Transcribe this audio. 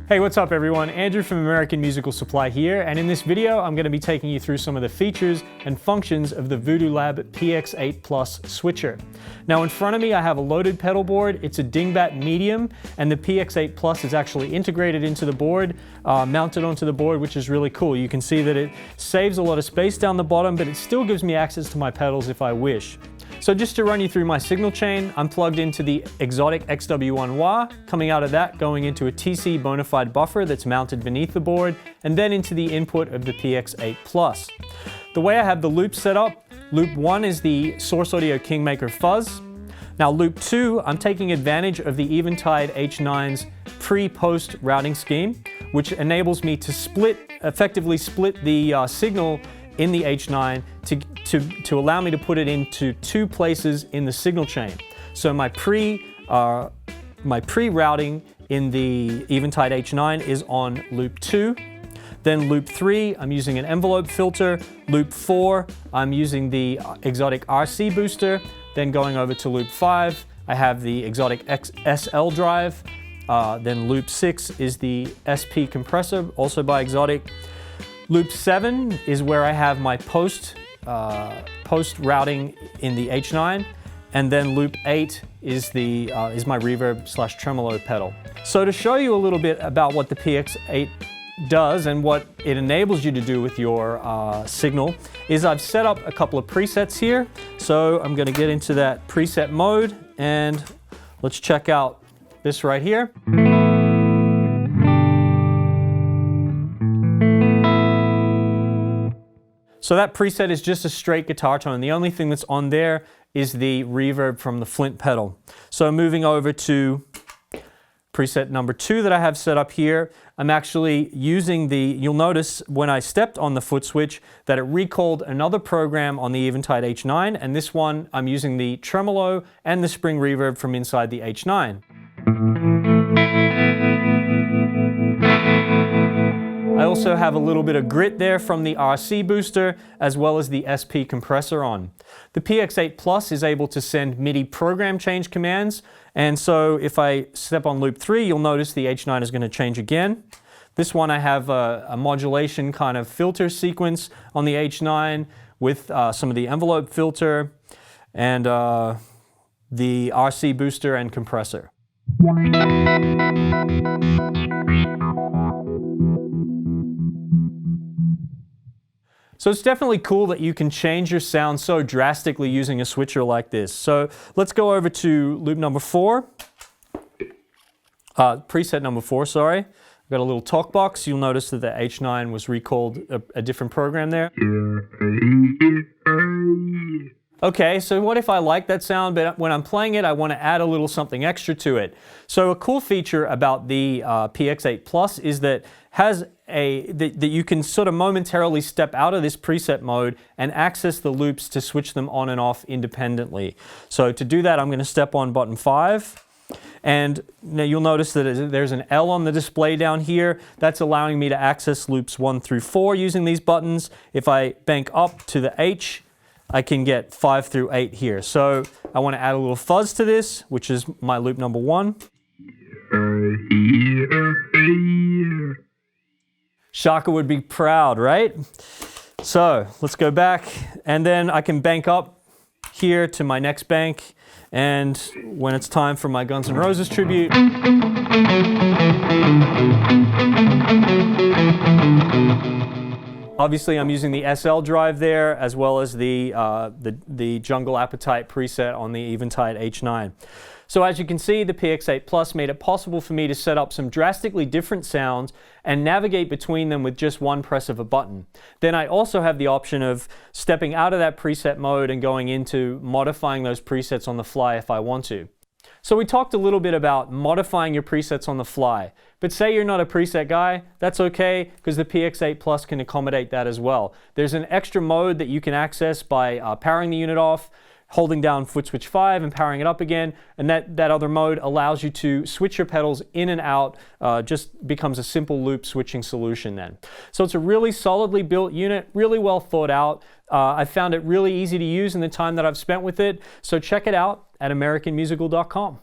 Hey, what's up everyone? Andrew from American Musical Supply here, and in this video I'm going to be taking you through some of the features and functions of the Voodoo Lab PX8 PLUS switcher. Now in front of me I have a loaded pedal board. It's a dingbat medium, and the PX8 PLUS is actually integrated into the board, mounted onto the board, which is really cool. You can see that it saves a lot of space down the bottom, but it still gives me access to my pedals if I wish. So just to run you through my signal chain, I'm plugged into the exotic XW1 wah, coming out of that going into a TC bona fide buffer that's mounted beneath the board, and then into the input of the PX8 PLUS. The way I have the loops set up, loop 1 is the Source Audio Kingmaker Fuzz. Now loop 2, I'm taking advantage of the Eventide H9's pre-post routing scheme, which enables me to effectively split the signal in the H9 to allow me to put it into two places in the signal chain. So my pre-routing in the Eventide H9 is on loop 2. Then loop 3, I'm using an envelope filter. Loop 4, I'm using the exotic RC booster. Then going over to loop 5, I have the exotic SL drive. Then loop 6 is the SP compressor, also by Exotic. Loop 7 is where I have my post routing in the H9, and then loop 8 is my reverb / tremolo pedal. So to show you a little bit about what the PX8 does and what it enables you to do with your signal is I've set up a couple of presets here. So I'm going to get into that preset mode, and let's check out this right here. So that preset is just a straight guitar tone. The only thing that's on there is the reverb from the Flint pedal. So moving over to preset number 2 that I have set up here, I'm actually using you'll notice when I stepped on the foot switch that it recalled another program on the Eventide H9, and this one I'm using the tremolo and the spring reverb from inside the H9. I also have a little bit of grit there from the RC booster, as well as the SP compressor on. The PX8 PLUS is able to send MIDI program change commands, and so if I step on loop 3, you'll notice the H9 is going to change again. This one I have a modulation kind of filter sequence on the H9 with some of the envelope filter and the RC booster and compressor. So it's definitely cool that you can change your sound so drastically using a switcher like this. So let's go over to loop number 4, preset number 4, sorry. I've got a little talk box. You'll notice that the H9 was recalled a different program there. Okay, so what if I like that sound, but when I'm playing it, I want to add a little something extra to it. So a cool feature about the PX8 PLUS is that you can sort of momentarily step out of this preset mode and access the loops to switch them on and off independently. So to do that, I'm going to step on button 5. And now you'll notice that there's an L on the display down here. That's allowing me to access loops 1 through 4 using these buttons. If I bank up to the H, I can get 5 through 8 here. So I want to add a little fuzz to this, which is my loop number 1. Shaka would be proud, right? So let's go back, and then I can bank up here to my next bank, and when it's time for my Guns N' Roses tribute, obviously I'm using the SL drive there, as well as the Jungle Appetite preset on the Eventide H9. So as you can see, the PX8 PLUS made it possible for me to set up some drastically different sounds and navigate between them with just one press of a button. Then I also have the option of stepping out of that preset mode and going into modifying those presets on the fly if I want to. So we talked a little bit about modifying your presets on the fly, but say you're not a preset guy, that's okay, because the PX8 PLUS can accommodate that as well. There's an extra mode that you can access by powering the unit off, holding down foot switch 5 and powering it up again, and that other mode allows you to switch your pedals in and out, just becomes a simple loop switching solution then. So it's a really solidly built unit, really well thought out. I found it really easy to use in the time that I've spent with it, so check it out at AmericanMusical.com.